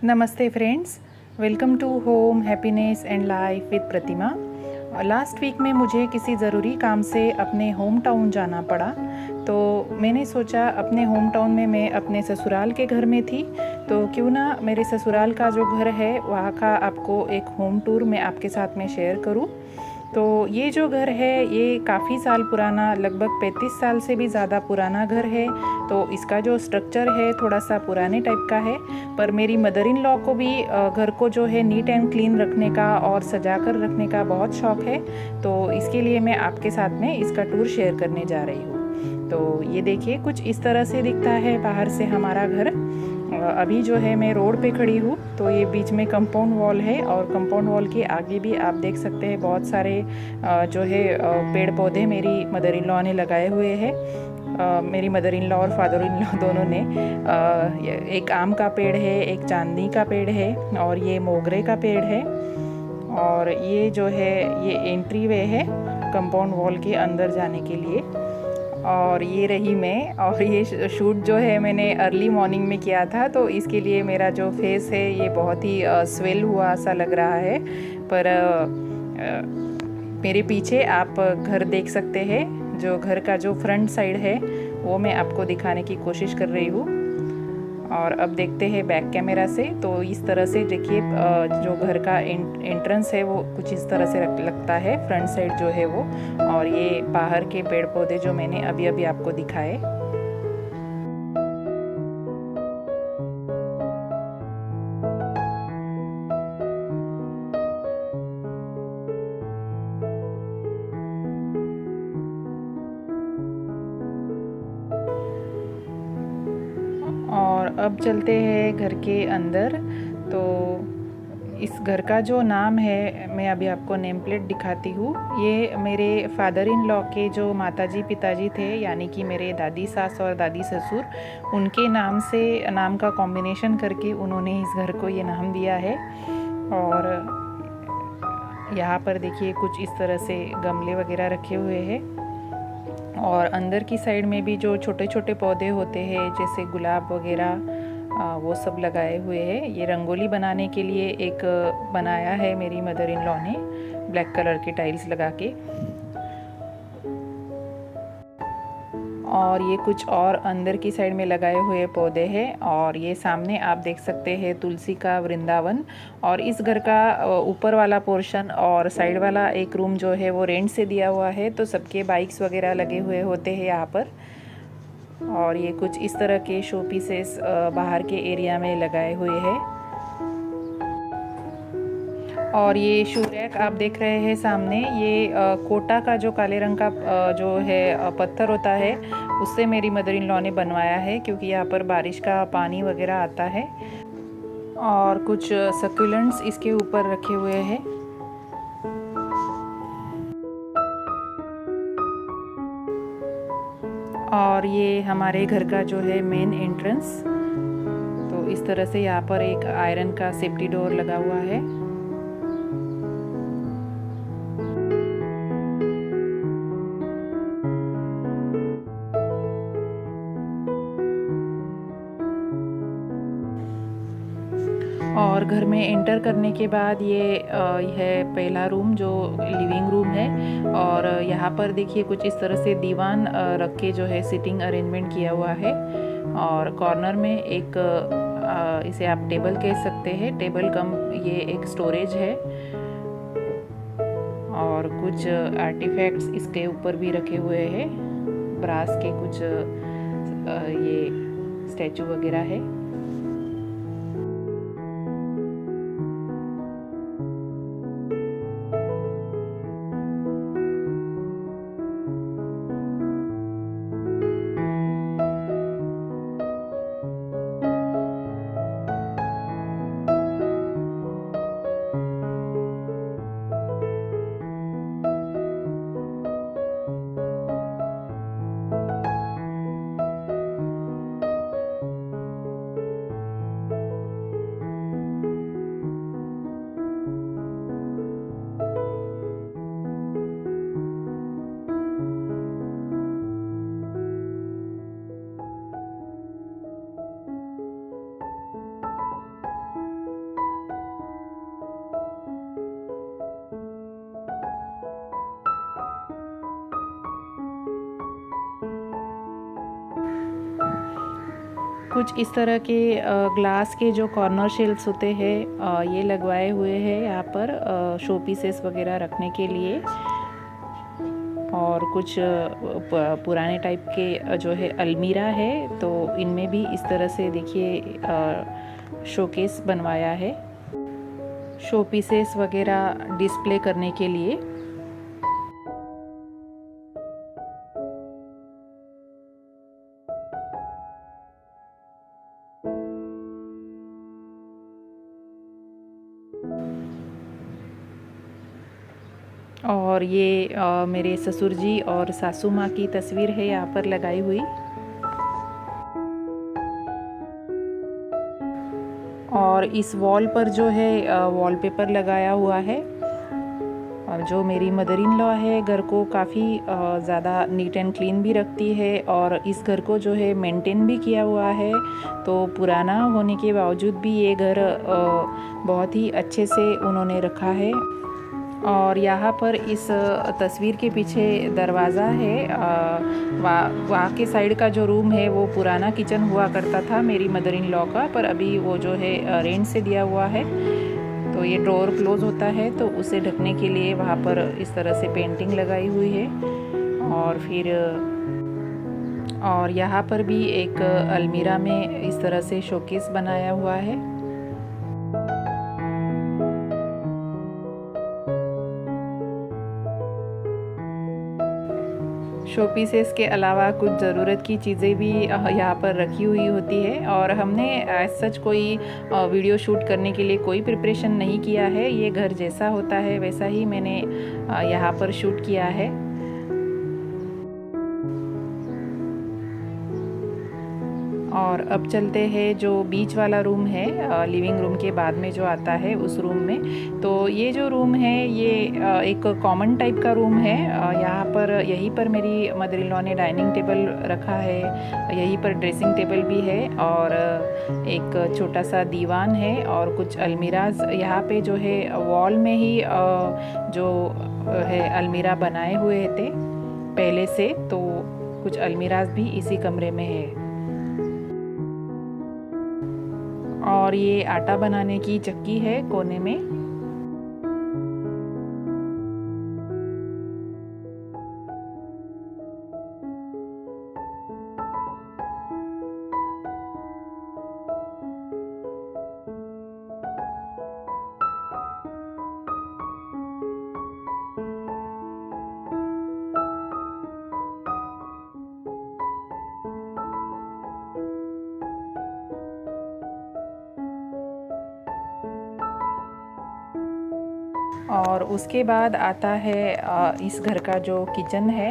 नमस्ते friends, welcome to home happiness and life with Pratima. Last week में मुझे किसी ज़रूरी काम से अपने होम टाउन जाना पड़ा, तो मैंने सोचा अपने होम टाउन में मैं अपने ससुराल के घर में थी, तो क्यों ना मेरे ससुराल का जो घर है वहाँ का आपको एक होम टूर मैं आपके साथ में शेयर करूँ। तो ये जो घर है ये काफ़ी साल पुराना, लगभग 35 साल से भी ज़्यादा पुराना घर है। तो इसका जो स्ट्रक्चर है थोड़ा सा पुराने टाइप का है, पर मेरी मदर इन लॉ को भी घर को जो है नीट एंड क्लीन रखने का और सजा कर रखने का बहुत शौक़ है। तो इसके लिए मैं आपके साथ में इसका टूर शेयर करने जा रही हूँ। तो ये देखिए, कुछ इस तरह से दिखता है बाहर से हमारा घर। अभी जो है मैं रोड पे खड़ी हूँ, तो ये बीच में कंपाउंड वॉल है और कंपाउंड वॉल के आगे भी आप देख सकते हैं बहुत सारे जो है पेड़ पौधे मेरी मदर इन लॉ ने लगाए हुए हैं। मेरी मदर इन लॉ और फादर इन लॉ दोनों ने एक आम का पेड़ है, एक चांदनी का पेड़ है और ये मोगरे का पेड़ है। और ये जो है ये एंट्री वे है कंपाउंड वॉल के अंदर जाने के लिए। और ये रही मैं, और ये शूट जो है मैंने अर्ली मॉर्निंग में किया था, तो इसके लिए मेरा जो फेस है ये बहुत ही स्वेल हुआ सा लग रहा है। पर मेरे पीछे आप घर देख सकते हैं, जो घर का जो फ्रंट साइड है वो मैं आपको दिखाने की कोशिश कर रही हूँ। और अब देखते हैं बैक कैमरा से। तो इस तरह से देखिए, जो घर का एंट्रेंस है वो कुछ इस तरह से लगता है, फ्रंट साइड जो है वो। और ये बाहर के पेड़ पौधे जो मैंने अभी अभी आपको दिखाए। और अब चलते हैं घर के अंदर। तो इस घर का जो नाम है मैं अभी आपको नेम प्लेट दिखाती हूँ। ये मेरे फादर इन लॉ के जो माताजी पिताजी थे, यानी कि मेरे दादी सास और दादी ससुर, उनके नाम से नाम का कॉम्बिनेशन करके उन्होंने इस घर को ये नाम दिया है। और यहाँ पर देखिए कुछ इस तरह से गमले वगैरह रखे हुए हैं। और अंदर की साइड में भी जो छोटे छोटे पौधे होते हैं जैसे गुलाब वगैरह, वो सब लगाए हुए हैं। ये रंगोली बनाने के लिए एक बनाया है मेरी मदर इन लॉ ने, ब्लैक कलर के टाइल्स लगा के। और ये कुछ और अंदर की साइड में लगाए हुए पौधे हैं। और ये सामने आप देख सकते हैं तुलसी का वृंदावन। और इस घर का ऊपर वाला पोर्शन और साइड वाला एक रूम जो है वो रेंट से दिया हुआ है, तो सबके बाइक्स वगैरह लगे हुए होते हैं यहाँ पर। और ये कुछ इस तरह के शो पीसेस बाहर के एरिया में लगाए हुए हैं। और ये शू रैक आप देख रहे हैं सामने, ये कोटा का जो काले रंग का जो है पत्थर होता है, उससे मेरी मदर इन लॉ ने बनवाया है, क्योंकि यहाँ पर बारिश का पानी वगैरह आता है। और कुछ सकुलेंट्स इसके ऊपर रखे हुए हैं। और ये हमारे घर का जो है मेन एंट्रेंस। तो इस तरह से यहाँ पर एक आयरन का सेफ्टी डोर लगा हुआ है। और घर में एंटर करने के बाद ये है पहला रूम जो लिविंग रूम है। और यहाँ पर देखिए कुछ इस तरह से दीवान रख के जो है सिटिंग अरेंजमेंट किया हुआ है। और कॉर्नर में एक इसे आप टेबल कह सकते हैं, टेबल कम ये एक स्टोरेज है। और कुछ आर्टिफैक्ट्स इसके ऊपर भी रखे हुए हैं, ब्रास के कुछ ये स्टैचू वगैरह है। कुछ इस तरह के ग्लास के जो कॉर्नर शेल्फ्स होते हैं ये लगवाए हुए हैं यहाँ पर शो पीसेस वगैरह रखने के लिए। और कुछ पुराने टाइप के जो है अलमीरा है, तो इनमें भी इस तरह से देखिए शोकेस बनवाया है शो पीसेस वगैरह डिस्प्ले करने के लिए। और ये मेरे ससुर जी और सासू माँ की तस्वीर है यहाँ पर लगाई हुई। और इस वॉल पर जो है वॉलपेपर लगाया हुआ है। और जो मेरी मदर इन लॉ है घर को काफ़ी ज़्यादा नीट एंड क्लीन भी रखती है और इस घर को जो है मेंटेन भी किया हुआ है। तो पुराना होने के बावजूद भी ये घर बहुत ही अच्छे से उन्होंने रखा है। और यहाँ पर इस तस्वीर के पीछे दरवाज़ा है। वहाँ के साइड का जो रूम है वो पुराना किचन हुआ करता था मेरी मदर इन लॉ का, पर अभी वो जो है रेंट से दिया हुआ है। तो ये ड्रॉअर क्लोज़ होता है, तो उसे ढकने के लिए वहाँ पर इस तरह से पेंटिंग लगाई हुई है। और फिर यहाँ पर भी एक अलमीरा में इस तरह से शोकेस बनाया हुआ है। शो पीसेस के अलावा कुछ ज़रूरत की चीज़ें भी यहाँ पर रखी हुई होती है। और हमने एज सच कोई वीडियो शूट करने के लिए कोई प्रिपरेशन नहीं किया है। ये घर जैसा होता है वैसा ही मैंने यहाँ पर शूट किया है। और अब चलते हैं जो बीच वाला रूम है, लिविंग रूम के बाद में जो आता है उस रूम में। तो ये जो रूम है ये एक कॉमन टाइप का रूम है। यहाँ पर यहीं पर मेरी मदर इन लॉ ने डाइनिंग टेबल रखा है, यहीं पर ड्रेसिंग टेबल भी है और एक छोटा सा दीवान है और कुछ अलमीराज यहाँ पे जो है वॉल में ही जो है अलमीरा बनाए हुए थे पहले से। तो कुछ अलमीराज भी इसी कमरे में है। और ये आटा बनाने की चक्की है कोने में। और उसके बाद आता है इस घर का जो किचन है।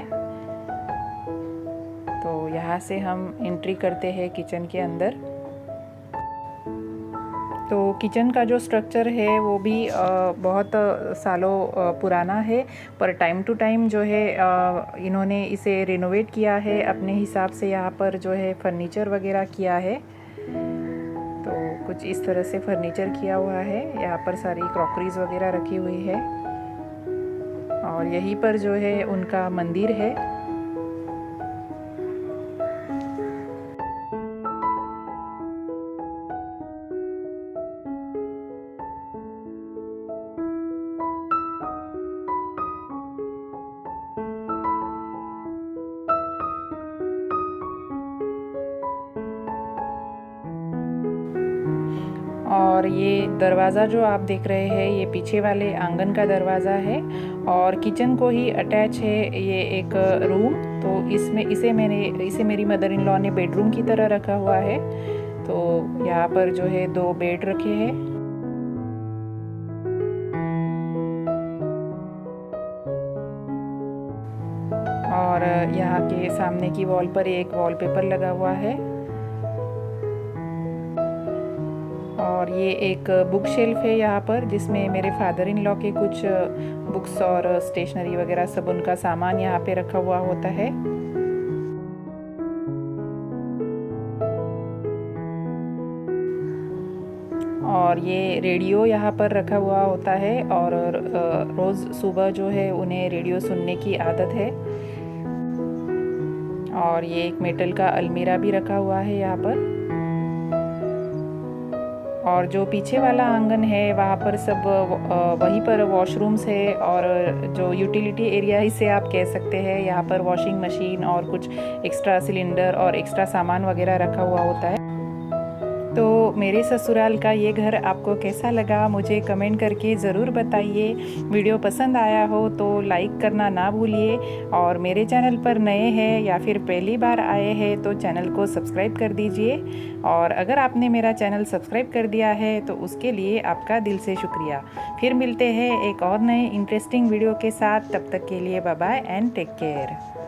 तो यहाँ से हम एंट्री करते हैं किचन के अंदर। तो किचन का जो स्ट्रक्चर है वो भी बहुत सालों पुराना है, पर टाइम टू टाइम जो है इन्होंने इसे रिनोवेट किया है अपने हिसाब से। यहाँ पर जो है फर्नीचर वगैरह किया है, तो कुछ इस तरह से फर्नीचर किया हुआ है। यहाँ पर सारी क्रॉकरीज वगैरह रखी हुई है और यहीं पर जो है उनका मंदिर है। और ये दरवाज़ा जो आप देख रहे हैं ये पीछे वाले आंगन का दरवाज़ा है और किचन को ही अटैच है ये एक रूम। तो इसे मेरी मदर इन लॉ ने बेडरूम की तरह रखा हुआ है। तो यहाँ पर जो है 2 बेड रखे हैं। और यहाँ के सामने की वॉल पर एक वॉलपेपर लगा हुआ है। और ये एक बुक शेल्फ है यहाँ पर, जिसमें मेरे फादर इन लॉ के कुछ बुक्स और स्टेशनरी वगैरह सब उनका सामान यहाँ पे रखा हुआ होता है। और ये रेडियो यहाँ पर रखा हुआ होता है और रोज़ सुबह जो है उन्हें रेडियो सुनने की आदत है। और ये एक मेटल का अलमीरा भी रखा हुआ है यहाँ पर। और जो पीछे वाला आंगन है वहाँ पर सब वहीं पर वॉशरूम्स है, और जो यूटिलिटी एरिया इसे आप कह सकते हैं। यहाँ पर वॉशिंग मशीन और कुछ एक्स्ट्रा सिलेंडर और एक्स्ट्रा सामान वगैरह रखा हुआ होता है। तो मेरे ससुराल का ये घर आपको कैसा लगा मुझे कमेंट करके ज़रूर बताइए। वीडियो पसंद आया हो तो लाइक करना ना भूलिए, और मेरे चैनल पर नए हैं या फिर पहली बार आए हैं तो चैनल को सब्सक्राइब कर दीजिए। और अगर आपने मेरा चैनल सब्सक्राइब कर दिया है तो उसके लिए आपका दिल से शुक्रिया। फिर मिलते हैं एक और नए इंटरेस्टिंग वीडियो के साथ। तब तक के लिए bye bye and take care.